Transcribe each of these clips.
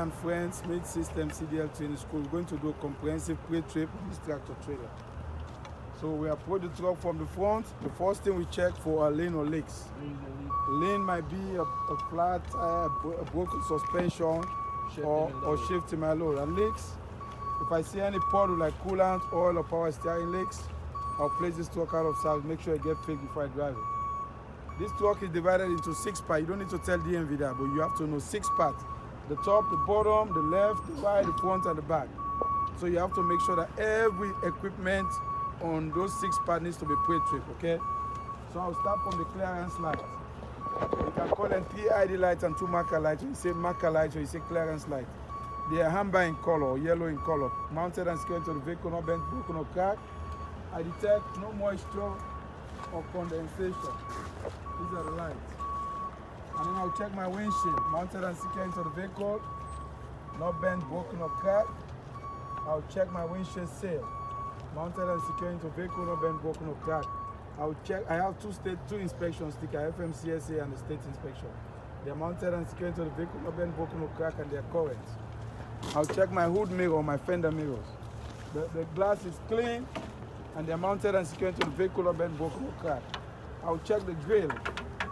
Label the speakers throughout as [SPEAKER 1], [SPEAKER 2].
[SPEAKER 1] And friends, mid system CDL training school. We're going to do a comprehensive pre-trip on this tractor trailer. So we approach the truck from the front. The first thing we check for are lane or leaks. Lane might be a flat tire, a broken suspension, or shift in my load. And leaks, if I see any puddle like coolant, oil, or power steering leaks, I'll place this truck out of service. Make sure it gets fixed before I drive it. This truck is divided into 6 parts. You don't need to tell DMV that, but you have to know 6 parts. The top, the bottom, the left, the right, the front, and the back. So you have to make sure that every equipment on those 6 parts needs to be pre-trip, okay? So I'll start from the clearance light. You can call them 3 ID lights and 2 marker lights. You say marker lights or you say clearance light. They are amber in color or yellow in color. Mounted and secured to the vehicle, not bent, broken, or cracked. I detect no moisture or condensation. These are the lights. And then I'll check my windshield. Mounted and secured into the vehicle, not bent, broken, or cracked. I'll check my windshield seal. Mounted and secured into the vehicle, not bent, broken, or cracked. I'll check. I have two inspection stickers, FMCSA and the state inspection. They're mounted and secured into the vehicle, not bent, broken, or cracked, and they're current. I'll check my hood mirror, my fender mirrors. The glass is clean, and they're mounted and secured into the vehicle, not bent, broken, or cracked. I'll check the grill,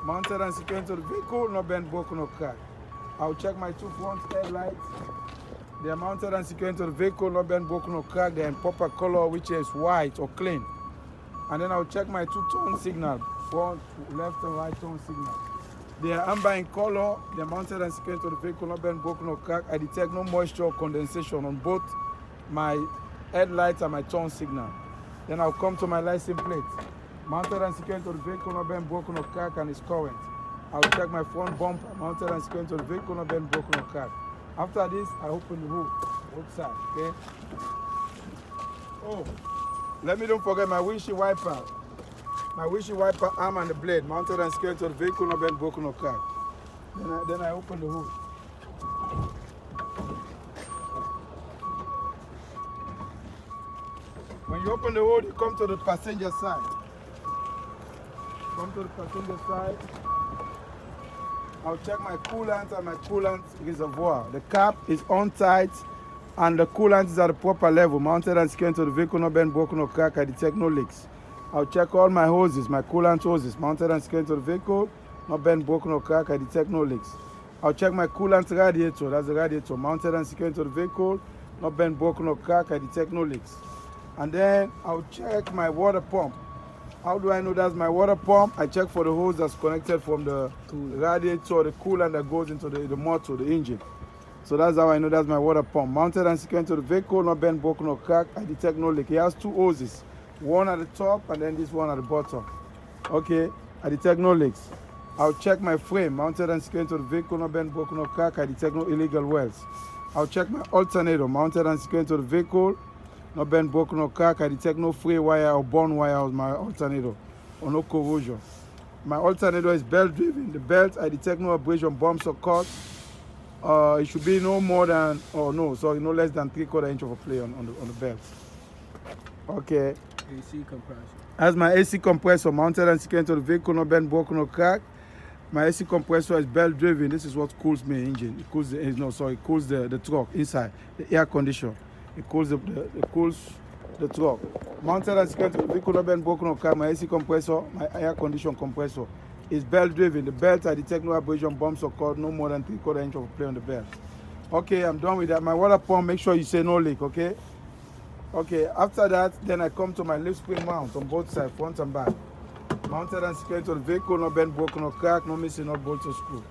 [SPEAKER 1] mounted and secured into the vehicle, not bent, broken, or cracked. I'll check my 2 front headlights. They are mounted and secured into the vehicle, not bent, broken, or cracked. They're in proper color, which is white or clean. And then I'll check my 2 turn signal, front, left, and right turn signal. They are amber in color. They're mounted and secured into the vehicle, not bent, broken, or cracked. I detect no moisture or condensation on both my headlights and my turn signal. Then I'll come to my license plate. Mounted and secured into the vehicle, not bent, broken, or cracked, and it's current. I'll check my front bumper, mounted and secured into the vehicle, not bent, broken, or cracked. After this, I open the hood, both sides, okay? Oh, let me don't forget my windshield wiper. My windshield wiper arm and the blade, mounted and secured into the vehicle, not bent, broken, or cracked. Then I open the hood. When you open the hood, you come to the passenger side. Come to the passenger side. I'll check my coolant and my coolant reservoir. The cap is on tight and the coolant is at the proper level. Mounted and secured to the vehicle, not bent, broken, or cracked. I detect no leaks. I'll check all my hoses, my coolant hoses. Mounted and secured to the vehicle, not bent, broken, or cracked. I detect no leaks. I'll check my coolant radiator. That's the radiator. Mounted and secured to the vehicle, not bent, broken, or cracked. I detect no leaks. And then I'll check my water pump. How do I know that's my water pump? I check for the hose that's connected from the radiator, the coolant that goes into the motor, the engine. So that's how I know that's my water pump. Mounted and secured to the vehicle, not bent, broken, or cracked. I detect no leak. It has 2 hoses, one at the top and then this one at the bottom. Okay, I detect no leaks. I'll check my frame, mounted and secured to the vehicle, not bent, broken, or cracked. I detect no illegal welds. I'll check my alternator, mounted and secured to the vehicle, not bent, broken, or cracked. I detect no free wire or bond wire on my alternator, or no corrosion. My alternator is belt driven. The belt, I detect no abrasion, bumps, or cuts. It should be no more than, no less than 3/4 inch of a play on the belt. Okay.
[SPEAKER 2] AC compressor.
[SPEAKER 1] As my AC compressor, mounted and secured to the vehicle, not bent, broken, or cracked. My AC compressor is belt driven. This is what cools my engine. It cools it cools the truck inside, the air conditioner. It cools the truck. Mounted and secured to the vehicle, not bent, broken, or cracked. My AC compressor, my air condition compressor is belt driven. The belt, I detect no abrasion, bumps, or cord, no more than 3/4 inch of play on the belt. Okay, I'm done with that. My water pump, make sure you say no leak, okay? Okay, after that, then I come to my lift spring mount on both sides, front and back. Mounted and secured to the vehicle, not bent, broken, or cracked, no missing, not bolt or screw.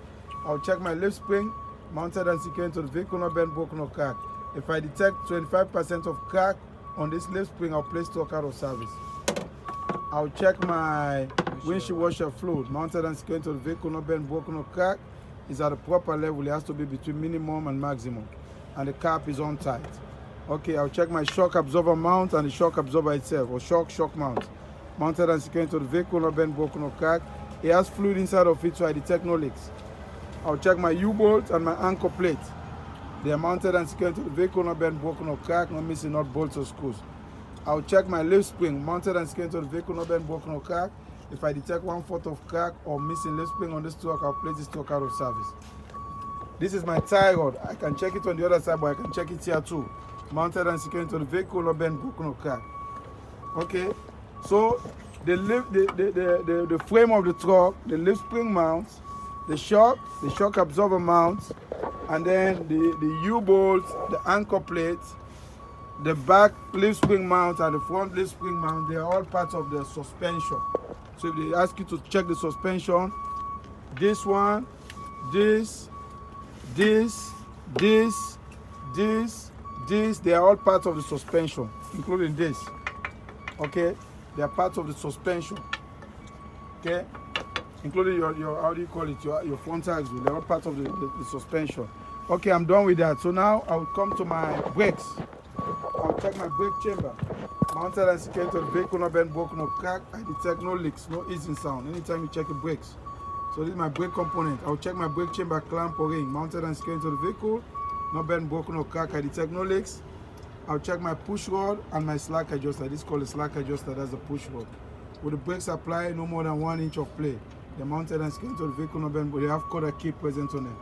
[SPEAKER 1] I'll check my lift spring, mounted and secured to the vehicle, not bent, broken, or cracked. If I detect 25% of crack on this lift spring, I'll place truck out of service. I'll check my windshield washer fluid, mounted and secured to the vehicle, not bent, broken, or cracked. It's at the proper level. It has to be between minimum and maximum. And the cap is on tight. Okay, I'll check my shock absorber mount and the shock absorber itself, or shock mount. Mounted and secured to the vehicle, not bent, broken, or cracked. It has fluid inside of it, so I detect no leaks. I'll check my U-bolt and my anchor plate. They are mounted and secured to the vehicle, not bent, broken, or cracked, not missing, not bolts or screws. I'll check my lift spring, mounted and secured to the vehicle, not bent, broken, or cracked. If I detect 1/4 of crack or missing lift spring on this truck, I'll place this truck out of service. This is my tie rod. I can check it on the other side, but I can check it here too. Mounted and secured into the vehicle, no bend, broken or crack. Okay, so the frame of the truck, the lift spring mounts, the shock absorber mounts, and then the U-bolts, the anchor plates, the back lift spring mount and the front lift spring mount, they are all parts of the suspension. So if they ask you to check the suspension, this one, this, they are all parts of the suspension, including this. Okay, they are parts of the suspension. Okay, including your how do you call it, your front axle, they are all parts of the suspension. Okay, I'm done with that. So now I will come to my brakes. I'll check my brake chamber. Mounted and secured to the vehicle, no bend, broken, no crack. I detect no leaks, no hissing sound anytime you check the brakes. So this is my brake component. I'll check my brake chamber clamp or ring. Mounted and secured to the vehicle, no bend, broken, no crack. I detect no leaks. I'll check my push rod and my slack adjuster. This is called a slack adjuster, that's the push rod. With the brakes applied, no more than 1 inch of play. They're mounted and secured to the vehicle, no bend, but they have quarter key present on them.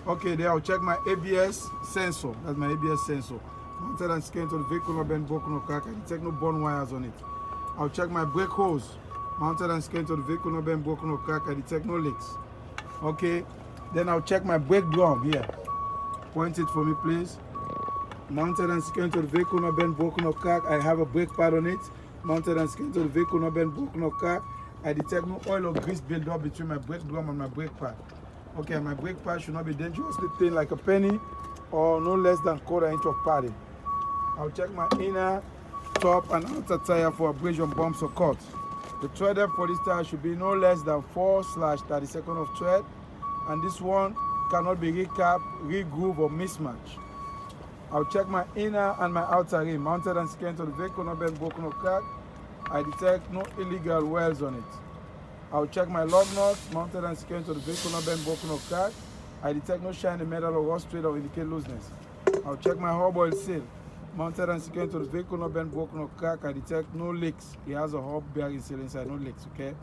[SPEAKER 1] Okay, then I'll check my ABS sensor. That's my ABS sensor. Mounted and secured to the vehicle, no bend, broken, no crack. I detect no burn wires on it. I'll check my brake hose. Mounted and secured to the vehicle, no bend, broken, no crack. I detect no leaks. Okay, then I'll check my brake drum here. Point it for me, please. Mounted and secured to the vehicle, no bend, broken, no crack. I have a brake pad on it. Mounted and secured to the vehicle, no bend, broken, no crack. I detect no oil or grease build-up between my brake drum and my brake pad. Okay, my brake pad should not be dangerously thin like a penny or no less than quarter inch of padding. I'll check my inner, top, and outer tire for abrasion, bumps, or cuts. The tread depth for this tire should be no less than 4/32 of tread, and this one cannot be recapped, re-groove, or mismatch. I'll check my inner and my outer rim, mounted and secured to the vehicle, no bend, broken, or crack. I detect no illegal welds on it. I'll check my lug nuts, mounted and secured to the vehicle, no bend, broken, or crack. I detect no shiny metal or rust thread or indicate looseness. I'll check my hub oil seal, mounted and secured to the vehicle, no bend, broken, or crack. I detect no leaks. It has a hub bearing seal inside, no leaks, okay?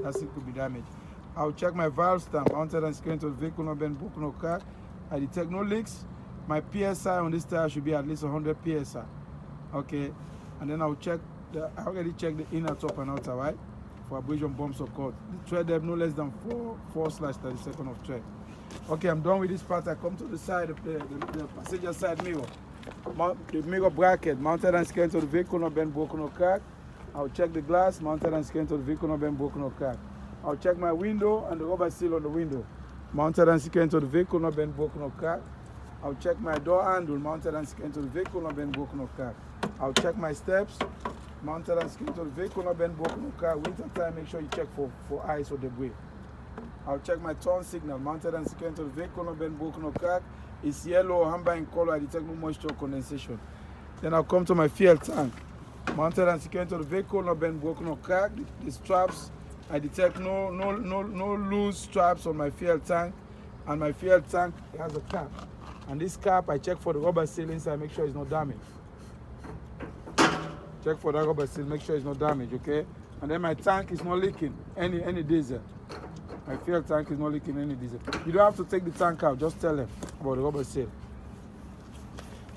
[SPEAKER 1] That seal could be damaged. I'll check my valve stamp, mounted and secured to the vehicle, no bend, broken, or crack. I detect no leaks. My PSI on this tire should be at least 100 PSI, okay? And then I'll check, I already checked the inner, top, and outer, right? For abrasion, bumps, or cut. The tread depth no less than 4/32 of tread. Okay, I'm done with this part. I come to the side of the passenger side mirror. The mirror bracket, mounted and secured to the vehicle, no bend, broken, or crack. I'll check the glass, mounted and secured to the vehicle, no bend, broken, or crack. I'll check my window and the rubber seal on the window, mounted and secured to the vehicle, no bend, broken, or crack. I'll check my door handle, mounted and secured to the vehicle, no bend, broken, or crack. I'll check my steps, mounted and secured to the vehicle, no bend, broken, or crack. Winter time, make sure you check for ice or debris. I'll check my turn signal, mounted and secured to the vehicle, no bend, broken, or crack. It's yellow or amber in color. I detect no moisture or condensation. Then I'll come to my fuel tank, mounted and secured to the vehicle, no bend, broken, or crack. The straps, I detect no loose straps on my fuel tank, and my fuel tank has a cap. And this cap, I check for the rubber seal inside, make sure it's not damaged. Check for that rubber seal, make sure it's not damaged, okay? And then my tank is not leaking any diesel. My fuel tank is not leaking any diesel. You don't have to take the tank out, just tell them about the rubber seal.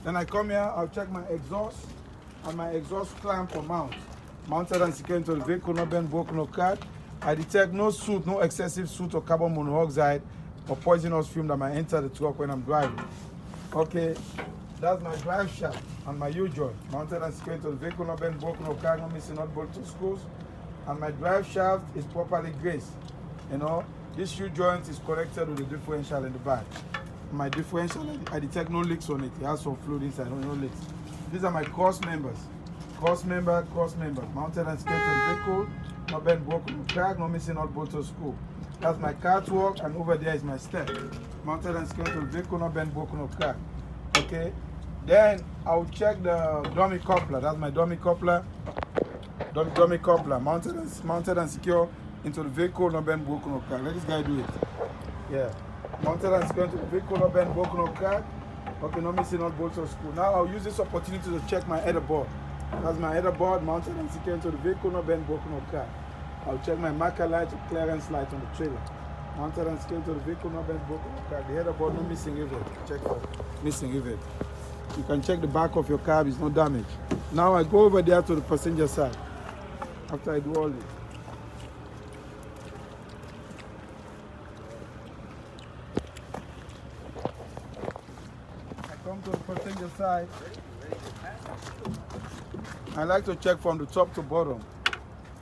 [SPEAKER 1] Then I come here, I'll check my exhaust and my exhaust clamp or mount. Mounted and secured to the vehicle, no bend, broken, or crack. I detect no soot, no excessive soot or carbon monoxide or poisonous fume that might enter the truck when I'm driving. Okay, that's my drive shaft and my U-joint. Mounted and secured to the vehicle, no bend, broken, or crack, no missing, not bolt or screws. And my drive shaft is properly graced. You know, this U-joint is connected with the differential in the back. My differential, I detect no leaks on it. It has some fluid inside, no leaks. These are my cross members. Cross member. Mounted and secured to the vehicle, no bend, broken, or crack, no missing, not bolt or screw. That's my catwalk, and over there is my step. Mounted and secured to the vehicle, no bend, broken, or crack. Okay. Then I'll check the dummy coupler. That's my dummy coupler. Dummy coupler. Mounted and secure into the vehicle, no bend, broken, or crack. Let this guy do it. Yeah. Mounted and secured into the vehicle, no bend, broken, or crack. Okay, no missing, not bolt or screw. Now I'll use this opportunity to check my header board. That's my header board, mounted and secured into the vehicle, no bend, broken, or crack. I'll check my marker light or clearance light on the trailer. Mounted and secured to the vehicle, not bent, broken, or cracked. The header board, no missing rivet. Check for missing rivet. You can check the back of your cab, it's not damaged. Now I go over there to the passenger side. After I do all this. I come to the passenger side. I like to check from the top to bottom.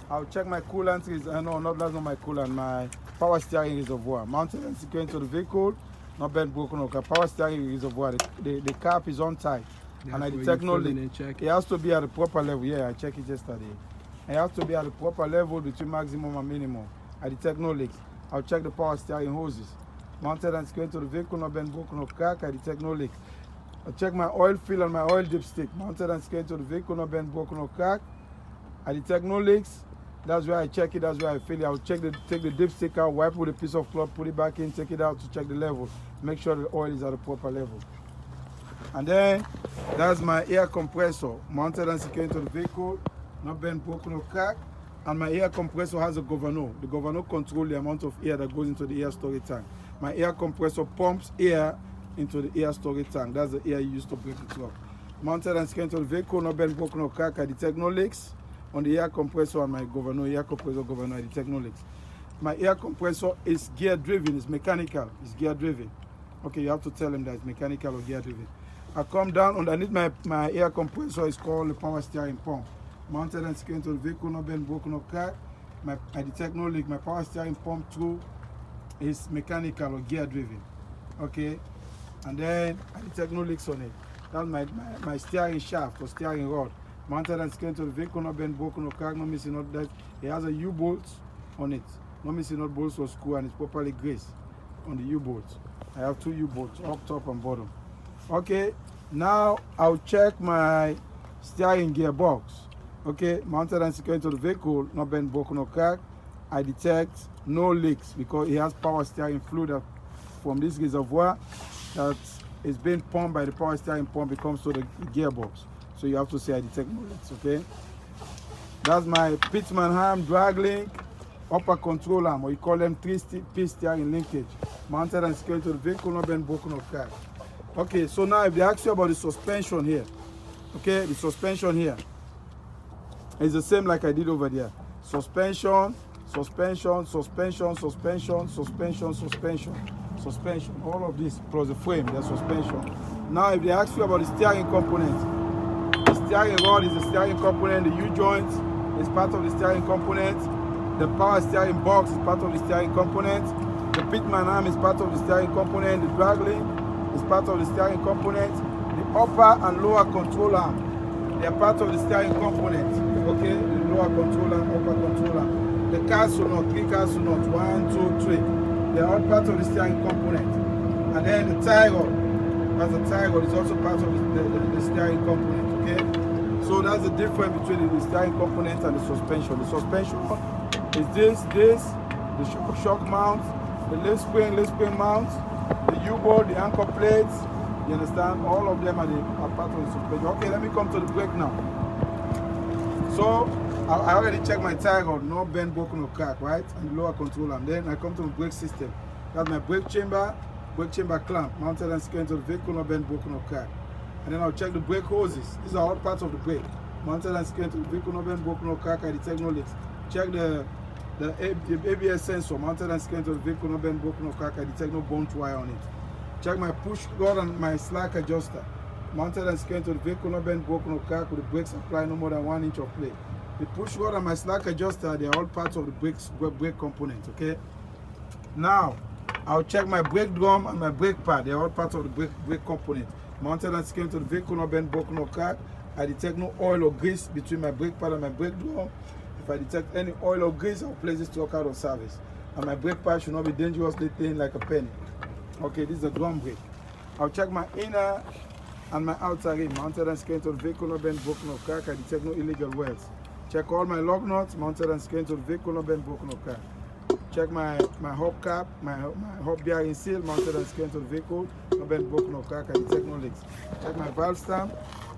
[SPEAKER 1] I'll check my coolant is, no, that's not my coolant, my power steering reservoir. Mounted and secured to the vehicle, not bent, broken, or power steering reservoir. The cap is on tight. And I detect no leak. It has to be at the proper level. Yeah, I checked it yesterday. It has to be at the proper level between maximum and minimum. I detect no leaks. I'll check the power steering hoses. Mounted and secured to the vehicle, not bent, broken, or crack. I detect no leaks. I check my oil fill and my oil dipstick. Mounted and secured to the vehicle, not bent, broken, or crack. I detect no leaks. That's where I check it, that's where I fill it. I'll take the dipstick out, wipe with a piece of cloth, put it back in, take it out to check the level. Make sure the oil is at the proper level. And then, that's my air compressor, mounted and secured to the vehicle, not bent, broken, or cracked. And my air compressor has a governor. The governor controls the amount of air that goes into the air storage tank. My air compressor pumps air into the air storage tank. That's the air you use to brake the truck. Mounted and secured to the vehicle, not bent, broken, or cracked. I detect no leaks. On the air compressor and my governor, air compressor governor, I detect no leaks. My air compressor is gear driven, it's mechanical, it's gear driven. Okay, you have to tell them that it's mechanical or gear driven. I come down underneath my air compressor is called the power steering pump. Mounted and secured to the vehicle, not bent, broken, or cracked. I detect no leak. My power steering pump through is mechanical or gear driven. Okay, and then I detect no leaks on it. That's my steering shaft or steering rod. Mounted and secured to the vehicle, not bent, broken, or cracked, no missing, not that. It has a U-bolt on it. No missing, not bolts or screw, and it's properly greased on the U-bolt. I have two U-bolts, up top and bottom. Okay, now I'll check my steering gearbox. Okay, mounted and secured to the vehicle, not bent, broken, or cracked. I detect no leaks because it has power steering fluid from this reservoir that is being pumped by the power steering pump. It comes to the gearbox. So you have to say I detect no leaks, okay? That's my Pitman arm drag link, upper control arm, or you call them 3-piece steering linkage. Mounted and secured to the vehicle, not bent, broken, or cracked. Okay, so now if they ask you about the suspension here, okay, the suspension here is the same like I did over there. Suspension, suspension, suspension, suspension, suspension, suspension, suspension. All of this plus the frame, the suspension. Now if they ask you about the steering component, the steering rod is the steering component, the U-joint is part of the steering component, the power steering box is part of the steering component, the Pitman arm is part of the steering component, the drag link is part of the steering component, the upper and lower control arm, they are part of the steering component, okay, the lower control arm, upper control arm. The castle knot, 3 castle knots, 1, 2, 3, they are all part of the steering component. And then the tie rod, as a tie rod is also part of the steering component, okay? So that's the difference between the steering component and the suspension. The suspension is this, the shock mount, the lift spring mount, the U-bolt, the anchor plates, you understand? All of them are part of the suspension. Okay, let me come to the brake now. So, I already checked my tie rod, no bend, broken, or crack, right? And the lower control arm. Then I come to the brake system. That's my brake chamber clamp, mounted and secured to the vehicle, no bend, broken, or crack. And then I'll check the brake hoses. These are all parts of the brake. Mounted and secured to the vehicle, no bend, broken, or crack. I detect no leaks. Check the ABS sensor, mounted and secured to the vehicle, no bend, broken, or crack. I detect no burnt wire on it. Check my push rod and my slack adjuster. Mounted and secured to the vehicle, no bend, broken, or crack, with the brakes applied no more than 1 inch of play. The push rod and my slack adjuster, they are all parts of the brake component, okay? Now, I'll check my brake drum and my brake pad. They are all parts of the brake component. Mounted and secured to the vehicle, no bend, broken, or crack. I detect no oil or grease between my brake pad and my brake drum. If I detect any oil or grease, I'll place this truck out of service. And my brake pad should not be dangerously thin like a penny. Okay, this is a drum brake. I'll check my inner and my outer rim. Mounted and secured to the vehicle, no bend, broken, or crack. I detect no illegal welds. Check all my lug nuts, mounted and secured to the vehicle, no bend, broken, or crack. Check my hubcap, my hub bearing seal, mounted and secured to the vehicle, no bend, broken, or crack. I detect no leaks. Check my valve stamp,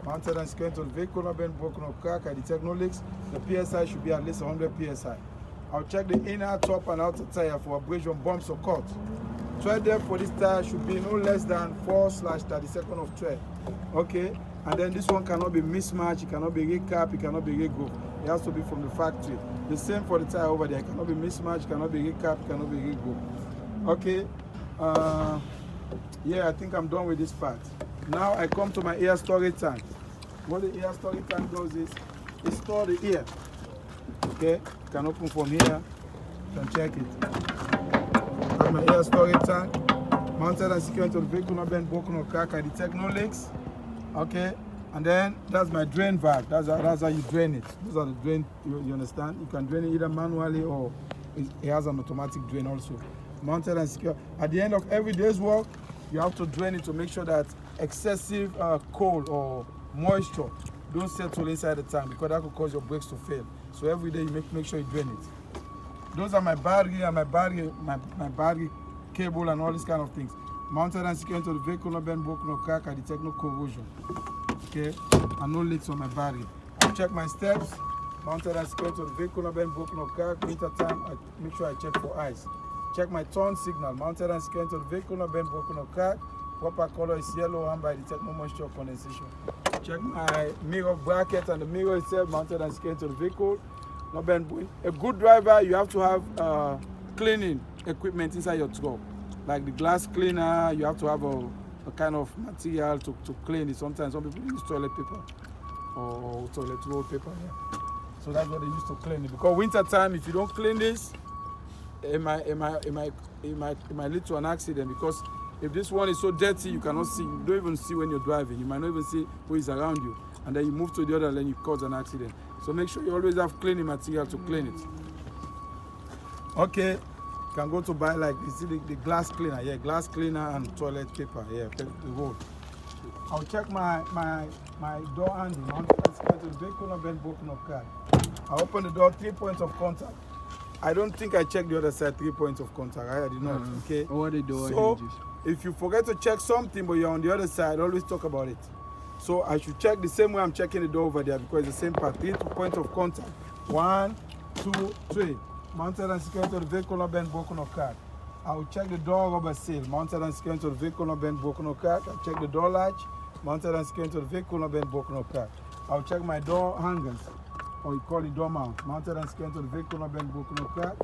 [SPEAKER 1] mounted and secured to the vehicle, no bend, broken, or crack. I detect no leaks. The PSI should be at least 100 PSI. I'll check the inner, top, and outer tire for abrasion, bumps, or cuts. Tread depth for this tire should be no less than 4/32 of tread. Okay, and then this one cannot be mismatched, it cannot be recap, it cannot be regroove. It has to be from the factory. The same for the tire over there. It cannot be mismatched, cannot be recap, cannot be regroove. Okay, yeah, I think I'm done with this part. Now I come to my air storage tank. What the air storage tank does is it stores the air. Okay, you can open from here, you can check it. That's my air storage tank, mounted and secured to the vehicle, not bent, broken, or cracked. I detect no leaks. Okay, and then that's my drain valve. That's how you drain it. Those are the drain, you understand? You can drain it either manually or it has an automatic drain also. Mounted and secure. At the end of every day's work, you have to drain it to make sure that excessive cold or moisture don't settle inside the tank, because that could cause your brakes to fail. So every day you make sure you drain it. Those are my battery and my battery cable and all these kind of things. Mounted and secured to the vehicle, not bent, broken, or cracked. I detect no corrosion. Okay, and no leaks on my battery. I check my steps. Mounted and secured to the vehicle, not bent, broken, or cracked. Winter time, I make sure I check for ice. Check my turn signal. Mounted and secured to the vehicle, not bent, broken, or cracked. Proper color is yellow, and I detect no moisture or condensation. Check my mirror bracket and the mirror itself, mounted and secured to the vehicle. Not bent. A good driver, you have to have cleaning equipment inside your truck, like the glass cleaner. You have to have a kind of material to clean it. Sometimes some people use toilet paper or toilet roll paper. Yeah. So that's what they use to clean it. Because winter time, if you don't clean this, it might lead to an accident. Because if this one is so dirty, you cannot see. You don't even see when you're driving. You might not even see who is around you. And then you move to the other lane, you cause an accident. So make sure you always have cleaning material to clean it. Okay, you can go to buy, like, you see the glass cleaner. Yeah, glass cleaner and toilet paper. Yeah, the road. I'll check my door handle. Mounted to the vehicle, not bent, broken, or cracked. I open the door, 3 points of contact. I don't think I checked the other side, 3 points of contact. I did not. Okay.
[SPEAKER 2] Or the door
[SPEAKER 1] so
[SPEAKER 2] hinges.
[SPEAKER 1] If you forget to check something, but you're on the other side, always talk about it. So I should check the same way I'm checking the door over there, because it's the same part. 3 points of contact. 1, 2, 3. Mounted and secured to the vehicle, not bent, broken, or cracked. I will check the door rubber seal. Mounted and secured to the vehicle, not bent, broken, or cracked. I'll check the door latch. Mounted and secured to the vehicle, not bent, broken, or cracked. I'll check my door hangers, or you call it door mount. Mounted and secured to the vehicle, not bent, broken, or cracked.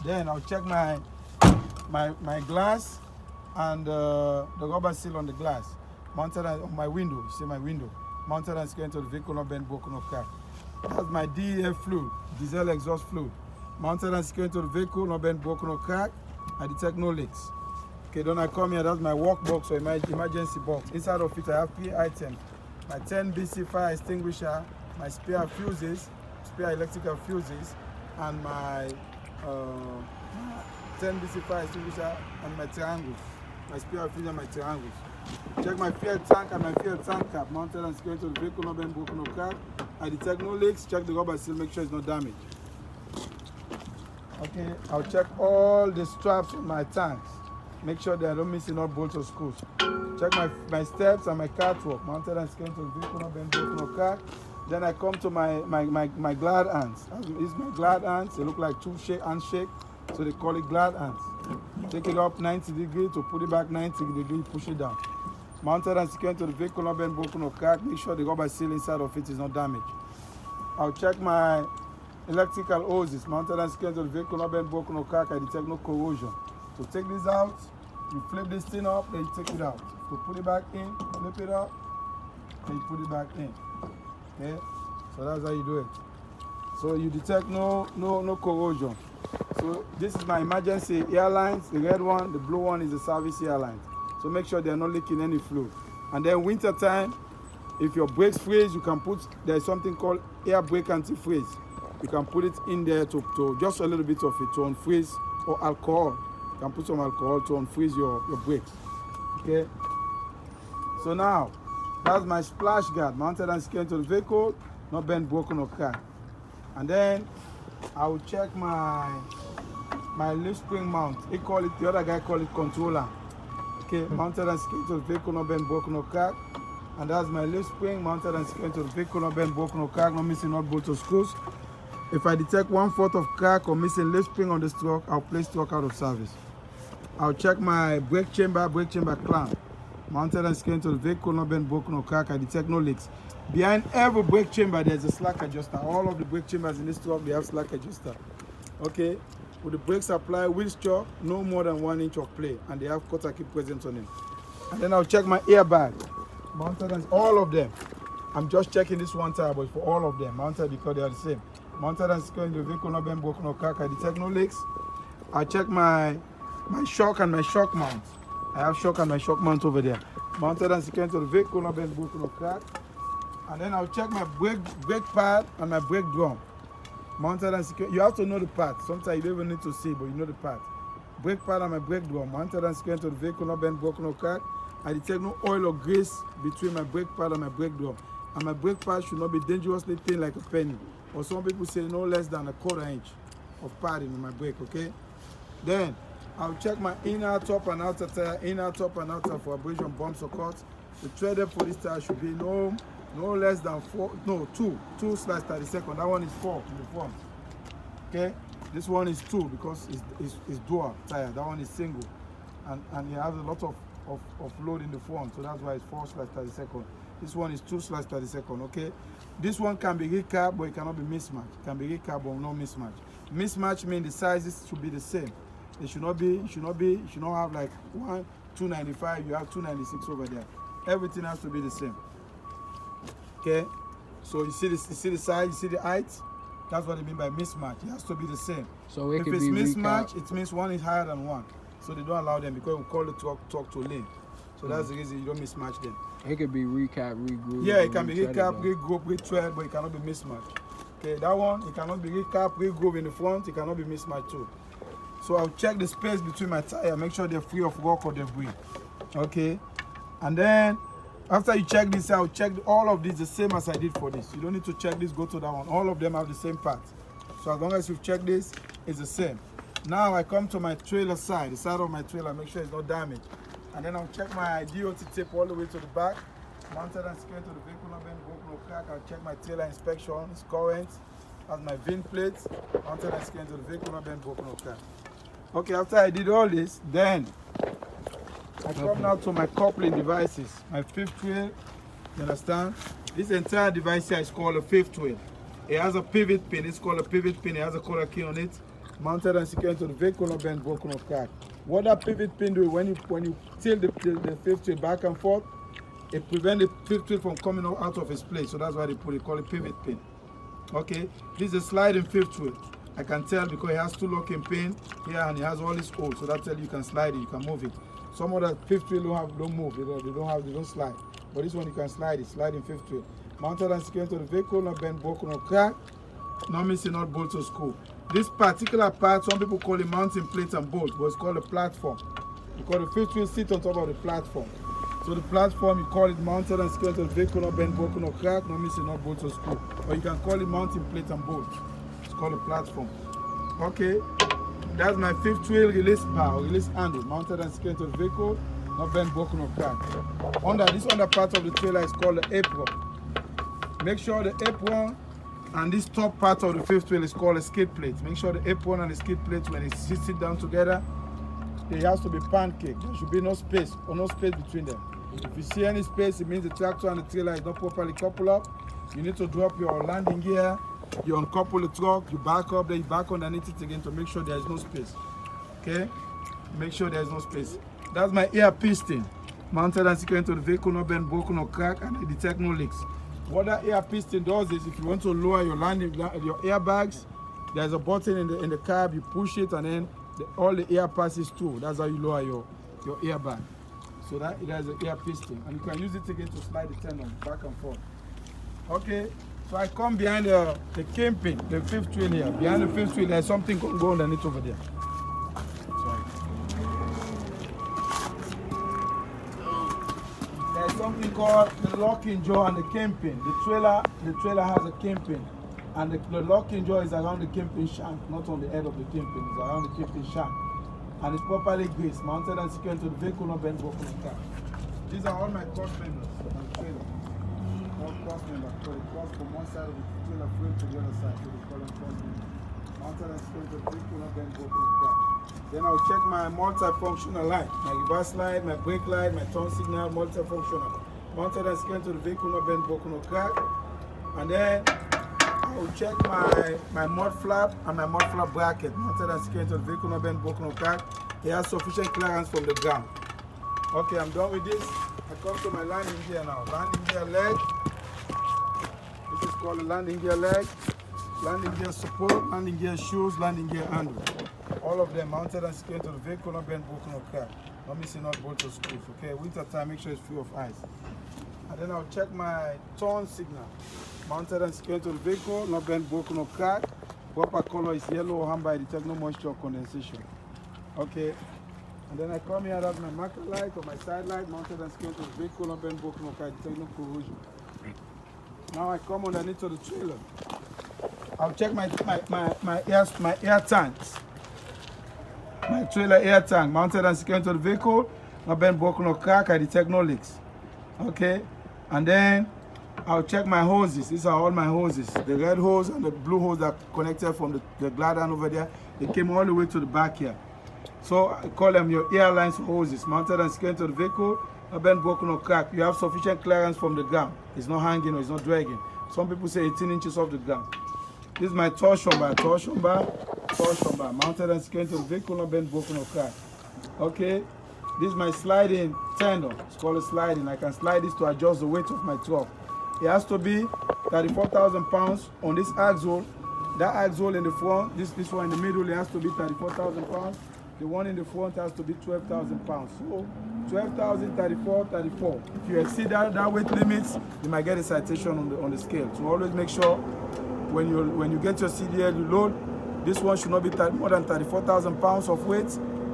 [SPEAKER 1] Then I'll check my glass and the rubber seal on the glass. Mounted on my window, you see my window. Mounted and secured to the vehicle, not bent, broken, or cracked. That's my DEF fluid, diesel exhaust fluid. Mounted and secured to the vehicle, not bent, broken, or cracked. I detect no leaks. Okay, then I come here, that's my work box or my emergency box. Inside of it, I have 3 items. My 10 BC fire extinguisher, my spare fuses, spare electrical fuses, and my 10 BC fire extinguisher and my triangles. My spare fuse and my triangles. Check my fuel tank and my fuel tank cap, mounted and secured to the vehicle, not bent, broken, or cracked. I detect no leaks. Check the rubber seal, make sure it's not damaged. Okay, I'll check all the straps on my tanks. Make sure that I don't miss any bolts or screws. Check my steps and my catwalk, mounted and secured to the vehicle, not bent, broken, or cracked. Then I come to my glad hands. These my glad hands. They look like 2 handshake, so they call it glad hands. Take it up 90 degrees to put it back 90 degrees, push it down. Mounted and secured to the vehicle, not bent, broken, or cracked. Make sure the rubber seal inside of it is not damaged. I'll check my electrical hoses, mounted and secured to the vehicle, not bent, broken, or cracked. I detect no corrosion. So take this out, you flip this thing up, then you take it out. So put it back in, flip it up, then you put it back in. Okay, so that's how you do it. So you detect no corrosion. So this is my emergency airlines. The red one, the blue one is the service airlines. So make sure they're not leaking any fluid. And then winter time, if your brakes freeze, you can put, there's something called air brake antifreeze. You can put it in there to just a little bit of it to unfreeze, or alcohol. You can put some alcohol to unfreeze your brakes. Okay. So now, that's my splash guard, mounted and secured to the vehicle, not bent, broken, or cracked. And then I will check my leaf spring mount. The other guy call it controller. Okay, mounted and secured to the vehicle, not bent, broken, or cracked. And that's my leaf spring, mounted and secured to the vehicle, not bent, broken, or cracked, not missing, not bolts or screws. If I detect 1/4 of crack or missing lift spring on this truck, I'll place truck out of service. I'll check my brake chamber clamp. Mounted and secured to the vehicle, not been broken or crack. I detect no leaks. Behind every brake chamber, there's a slack adjuster. All of the brake chambers in this truck, they have slack adjuster. Okay? With the brakes applied, wheel shock, no more than 1 inch of play. And they have quarter key present on it. And then I'll check my airbag. Mounted and all of them. I'm just checking this one tire, but for all of them. Mounted because they are the same. Mounted and secured the vehicle, not been broken or crack. I detect no leaks. I'll check my shock and my shock mount. I have shock and my shock mount over there. Mounted and secured to the vehicle, not been broken or crack. And then I'll check my brake pad and my brake drum. Mounted and secured. You have to know the part. Sometimes you don't even need to see, but you know the part. Brake pad and my brake drum. Mounted and secured to the vehicle, not been broken or crack. I detect no oil or grease between my brake pad and my brake drum. And my brake pad should not be dangerously thin like a penny. Or some people say no less than a 1/4 inch of padding in my brake, okay? Then I'll check my inner, top and outer tire, inner, top and outer for abrasion, bumps or cuts. The tread depth for this tire should be no less than 2 slice 32nd. That one is 4 in the front. Okay? This one is 2 because it's dual tire. That one is single. And it has a lot of load in the front, so that's why it's 4 slice 32nd. This one is 2 slice 32nd, okay? This one can be recap, but it cannot be mismatched. It can be recap, but no mismatch. Mismatch means the sizes should be the same. It should not have like 295, you have 296 over there. Everything has to be the same. Okay? So you see the size, you see the height? That's what I mean by mismatch. It has to be the same.
[SPEAKER 2] So if
[SPEAKER 1] it's mismatch, it means one is higher than one. So they don't allow them because we call the truck to lane. So that's the reason you don't mismatch them.
[SPEAKER 2] It could be recap, regroup.
[SPEAKER 1] Yeah, it can be recap, regroup, retread, but it cannot be mismatched. Okay, that one, it cannot be recap, regroup in the front, it cannot be mismatched too. So I'll check the space between my tire, make sure they're free of rock or debris. Okay, and then after you check this, I'll check all of these the same as I did for this. You don't need to check this, go to that one. All of them have the same part. So as long as you've checked this, it's the same. Now I come to my trailer side, the side of my trailer, make sure it's not damaged. And then I'll check my DOT tape all the way to the back, mounted and secured to the vehicle, not been broken or crack. I'll check my trailer inspection, it's current. That's my VIN plates, mounted and secured to the vehicle, not been broken or crack. Okay, after I did all this, then I come now to my coupling devices, my fifth wheel, you understand? This entire device here is called a fifth wheel. It has a pivot pin, it's called a pivot pin, it has a color key on it, mounted and secured to the vehicle, not been broken or crack. What that pivot pin do, when you tilt the fifth wheel back and forth, it prevents the fifth wheel from coming out of its place. So that's why they call it pivot pin. Okay, this is a sliding fifth wheel. I can tell because it has 2 locking pins here and it has all these holes. So that tells you can slide it, you can move it. Some of the fifth wheel don't move, they don't slide. But this one you can slide it, sliding fifth wheel. Mounted and secured to the vehicle, not bent, broken or cracked, not missing, not bolt or screw. This particular part, some people call it mounting plate and bolt, but it's called a platform. Because the fifth wheel sits on top of the platform. So the platform, you call it mounted and secured to the vehicle, not bent, broken or cracked, not missing, not bolt or screw. Or you can call it mounting plate and bolt. It's called a platform. Okay, that's my fifth wheel release bar, release handle, mounted and secured to the vehicle, not bent, broken or cracked. This under part of the trailer is called the apron. Make sure the apron and this top part of the fifth wheel is called a skid plate. Make sure the apron and the skid plate, when they sit down together, they has to be pancake. There should be no space between them. If you see any space, it means the tractor and the trailer is not properly coupled up. You need to drop your landing gear, you uncouple the truck, you back up, then you back underneath it again to make sure there is no space. Okay? Make sure there is no space. That's my air piston, mounted and secured to the vehicle, not bent, broken or cracked, and I detect no leaks. What that air piston does is if you want to lower your your airbags, there's a button in the cab, you push it and then all the air passes through. That's how you lower your airbag. So there's an air piston. And you can use it again to slide the tendon back and forth. Okay, so I come behind the kingpin, the fifth wheel here. Behind the fifth wheel, there's something going to go underneath over there. There's something called the locking jaw and the kingpin. The trailer has a kingpin, and the locking jaw is around the kingpin shank, not on the head of the kingpin. It's around the kingpin shank, and it's properly greased, mounted and secured to the vehicle, not bent, broken or cracked. These are all my cross members on the trailer. All cross member, so it cross from one side of the trailer frame to the other side, so they call them cross member. Mounted and secured to the vehicle, not bend, broken, or cracked. Then I'll check my multifunctional light, my reverse light, my brake light, my turn signal, multifunctional. Mounted and secured to the vehicle, not bend, broken, or cracked. And then I'll check my mud flap and my mud flap bracket, mounted and secured to the vehicle, not bend, broken, or cracked. It has sufficient clearance from the ground. Okay, I'm done with this. I come to my landing gear now. Landing gear leg. This is called a landing gear leg. Landing gear support, landing gear shoes, landing gear handle. All of them mounted and secured to the vehicle, not bent, broken, or cracked. Not missing out bolts or screws. Okay, winter time, make sure it's free of ice. And then I'll check my turn signal. Mounted and secured to the vehicle, not bent, broken, or cracked. Proper color is yellow or amber, detect no moisture or condensation. Okay. And then I come here, that's my marker light or my side light, mounted and secured to the vehicle, not bent, broken, or cracked, detect no corrosion. Now I come underneath of the trailer. I'll check my air tanks. My trailer air tank, mounted and secured to the vehicle, not bent, broken, or cracked, I detect no leaks. Okay, and then I'll check my hoses. These are all my hoses. The red hose and the blue hose that connected from the glider over there. They came all the way to the back here. So I call them your airlines hoses, mounted and secured to the vehicle, not bent, broken, or cracked. You have sufficient clearance from the ground. It's not hanging or it's not dragging. Some people say 18 inches off the ground. This is my torsion bar, mounted and secured to the vehicle, not bent, broken, or cracked. Okay, this is my sliding tendon. It's called a sliding. I can slide this to adjust the weight of my truck. It has to be 34,000 pounds on this axle. That axle in the front, this one in the middle, it has to be 34,000 pounds. The one in the front has to be 12,000 pounds. So 12,000, 34, 34. If you exceed that weight limits, you might get a citation on the scale. So always make sure when you get your CDL, you load. This one should not be more than 34,000 pounds of weight.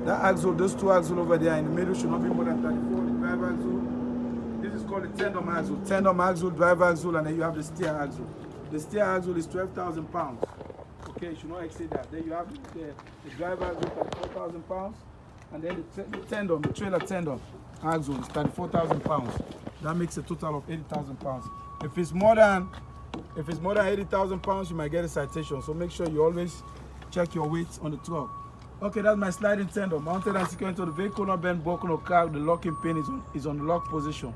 [SPEAKER 1] That axle, those two axles over there in the middle should not be more than 34. The drive axle. This is called the tandem axle. Tandem axle, drive axle, and then you have the steer axle. The steer axle is 12,000 pounds. Okay, you should not exceed that. Then you have the drive axle, 34,000 pounds. And then the tandem, the trailer tandem axle is 34,000 pounds. That makes a total of 80,000 pounds. If it's more than 80,000 pounds, you might get a citation. So make sure you always check your weight on the truck. Okay, that's my sliding tendon, mounted and secured to the vehicle, not bent, broken, or cracked. The locking pin is on the lock position.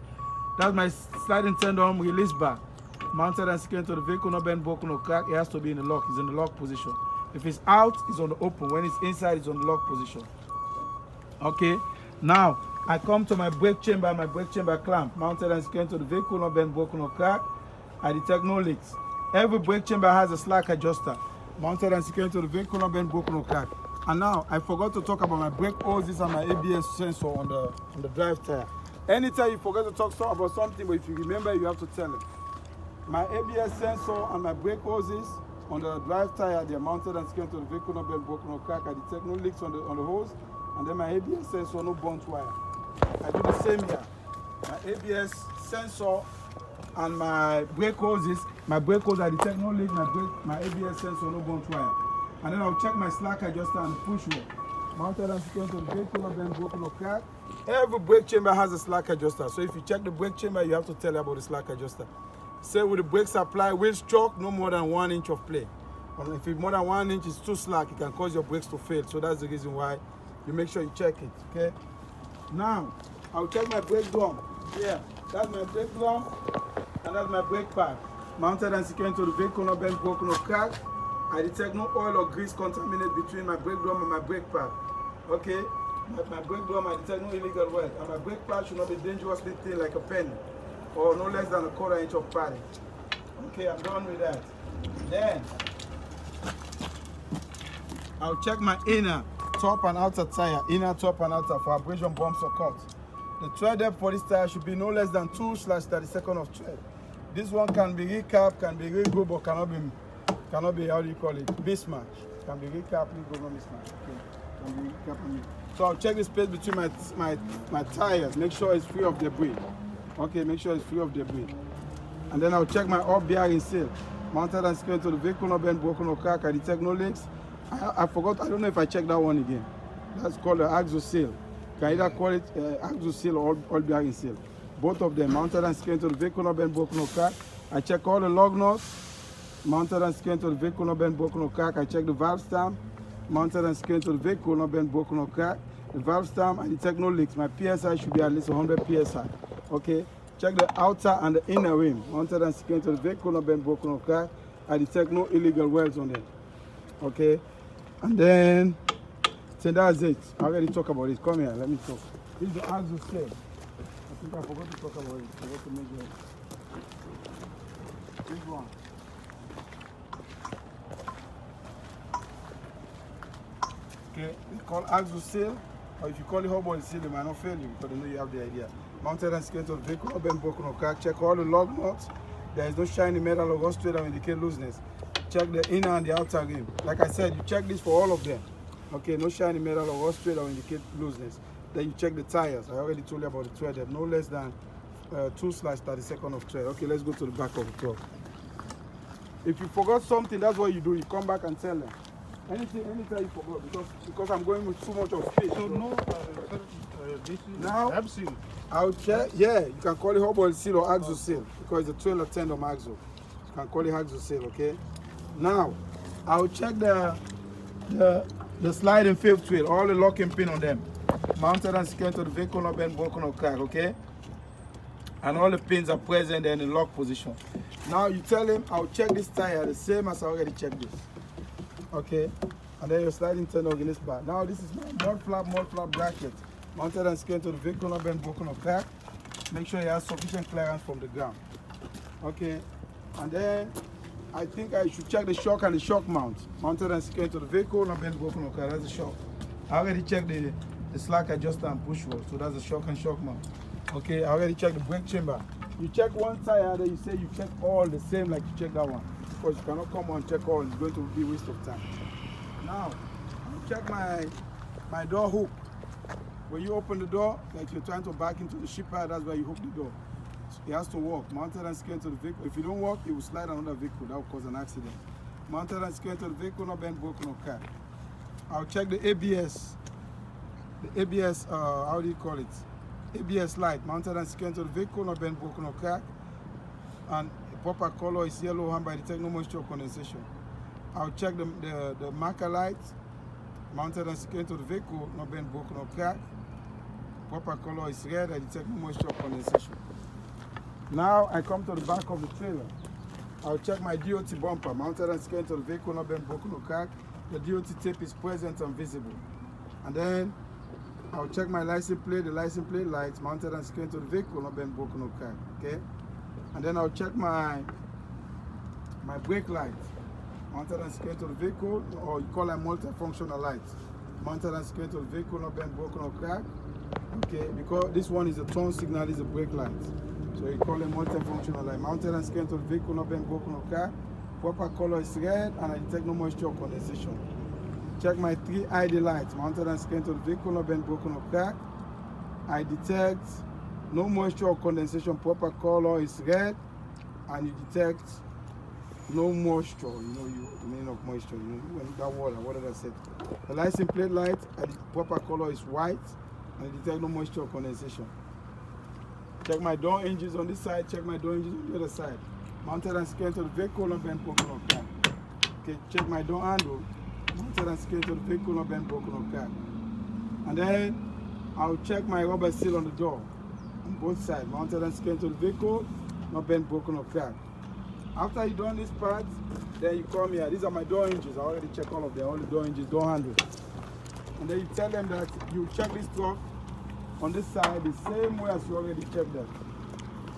[SPEAKER 1] That's my sliding tendon release bar, mounted and secured to the vehicle, not bent, broken, or cracked. It has to be in the lock. It's in the lock position. If it's out, it's on the open. When it's inside, it's on the lock position. Okay, now I come to my brake chamber clamp, mounted and secured to the vehicle, not bent, broken, or cracked. I detect no leaks. Every brake chamber has a slack adjuster, mounted and secured to the vehicle, not bent, broken, or cracked. And now I forgot to talk about my brake hoses and my ABS sensor on the drive tire. Anytime you forget to talk about something, but if you remember, you have to tell it. My ABS sensor and my brake hoses on the drive tire, they are mounted and secured to the vehicle, not bent, broken, or cracked. I detect no leaks on the hose, and then my ABS sensor, no burnt wire. I do the same here. My ABS sensor and my brake hoses, I detect no leak, my ABS sensor, no burnt wire. And then I'll check my slack adjuster and push wheel. Mounted and secured to the vehicle, not bent, broken, or cracked. Every brake chamber has a slack adjuster. So if you check the brake chamber, you have to tell about the slack adjuster. Say with the brake supply, wheel stroke, no more than 1 inch of play. And if it's more than 1 inch, it's too slack, it can cause your brakes to fail. So that's the reason why you make sure you check it, okay? Now, I'll check my brake drum. Yeah, that's my brake drum, and that's my brake pad. Mounted and secured to the vehicle, not bent, broken, or cracked. I detect no oil or grease contaminant between my brake drum and my brake pad. Okay? My brake drum, I detect no illegal oil. And my brake pad should not be dangerously thin like a penny, or no less than 1/4 inch of padding. Okay, I'm done with that. Then, I'll check my inner, top and outer tire, inner, top and outer for abrasion, bumps, or cuts. The tread depth for this tire should be no less than 2/32 of tread. This one can be recap, can be re-go, but cannot be, how do you call it, mismatch. Can be recap, re-go, no mismatch. Okay. Can be recap and re-go. So I'll check the space between my tires, make sure it's free of debris. Okay, make sure it's free of debris. And then I'll check my up bearing seal, mounted and secured to the vehicle, not bent, broken, or cracked. I detect no leaks. I forgot, I don't know if I checked that one again. That's called the axle seal. You can either call it axle seal or all bearing seal. Both of them, mounted and secured to the vehicle, not bent, broken, or cracked. I check all the lug nuts, mounted and secured to the vehicle, not been broken or cracked. I check the valve stem, mounted and secured to the vehicle, not been broken or cracked. The valve stem, I detect no leaks. My PSI should be at least 100 PSI. Okay. Check the outer and the inner rim, mounted and secured to the vehicle, not been broken or cracked. I detect no illegal welds on it. Okay. And then, so that's it. I already talked about it. Come here, let me talk. This is the axle set. I think I forgot to talk about it. I forgot to measure it. This one. Okay, it's called axle seal, or if you call it hub oil seal, it might not fail you because they know you have the idea. Mounted and secured to the vehicle, not been broken or cracked. Check all the lug nuts. There is no shiny metal or rust that will indicate looseness. Check the inner and the outer rim. Like I said, you check this for all of them. Okay, no shiny metal or rust that will indicate looseness. Then you check the tires. I already told you about the tread. They have no less than 2/32 of tread. Okay, let's go to the back of the truck. If you forgot something, that's what you do. You come back and tell them. Anything you forgot, because I'm going with too much of space.
[SPEAKER 3] So no, this is
[SPEAKER 1] now
[SPEAKER 3] absolute.
[SPEAKER 1] I'll check. Yeah, you can call it hub oil seal or axle seal because it's a trailer tandem axle. You can call it axle seal. Okay. Now I'll check the sliding fifth wheel, all the locking pin on them, mounted and secured to the vehicle, not been broken or cracked. Okay. And all the pins are present in the lock position. Now you tell him I'll check this tire the same as I already checked this. Okay, and then your sliding turn on in this bar. Now this is my mud flap bracket, mounted and secured to the vehicle, not been broken or cracked. Make sure you have sufficient clearance from the ground. Okay, and then I think I should check the shock and the shock mount, mounted and secured to the vehicle, not been broken or cracked. That's the shock. I already checked the slack adjuster and push rod, so that's the shock and shock mount. Okay, I already checked the brake chamber. You check one tire, then you say you check all the same like you check that one. Because you cannot come and check all, it's going to be a waste of time. Now, I'll check my door hook. When you open the door, like you're trying to back into the shipper, that's where you hook the door. It has to work, mounted and secured to the vehicle. If you don't work, it will slide another vehicle. That will cause an accident. Mounted and secured to the vehicle, not been broken or cracked. I'll check the ABS. The ABS, how do you call it? ABS light, mounted and secured to the vehicle, not been broken or cracked. And the proper color is yellow and by detect no moisture or condensation. I'll check the marker light, mounted and secured to the vehicle, not been broken or cracked. Proper color is red, I detect no moisture or condensation. Now I come to the back of the trailer. I'll check my DOT bumper, mounted and secured to the vehicle, not been broken or cracked. The DOT tape is present and visible. And then I'll check my license plate, the license plate lights, mounted and secured to the vehicle, not been broken or cracked. Okay? And then I'll check my brake lights, mounted and secured to the vehicle, or you call them multifunctional lights, mounted and secured to the vehicle, not been broken or cracked. Okay, because this one is a turn signal, is a brake light. So you call them multifunctional light, mounted and secured to the vehicle, not been broken or cracked. Proper color is red, and I detect no moisture or condensation. Check my 3 ID lights, mounted and secured to the vehicle, not been broken or cracked. I detect no moisture or condensation, proper color is red, and you detect no moisture, the meaning of moisture, when that water, what did I say? The license plate light, the proper color is white, and you detect no moisture or condensation. Check my door hinges on this side, check my door hinges on the other side. Mounted and secured to the vehicle, not been broken or cracked. Okay, check my door handle, mounted and secured to the vehicle, not been broken or cracked. And then I'll check my rubber seal on the door, on both sides, mounted and secured to the vehicle, not been broken or cracked. After you done this part, then you come here. These are my door hinges. I already checked all of them, all the door hinges, door handles. And then you tell them that you check this truck on this side the same way as you already checked that.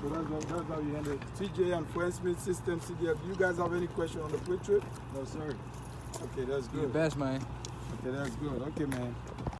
[SPEAKER 1] So that's how you handle it. TJ and Friend Smith System CDF. Do you guys have any question on the Pretrip?
[SPEAKER 2] No, sir.
[SPEAKER 1] Okay, that's good.
[SPEAKER 2] You're the best, man.
[SPEAKER 1] Okay, that's good. Okay, man.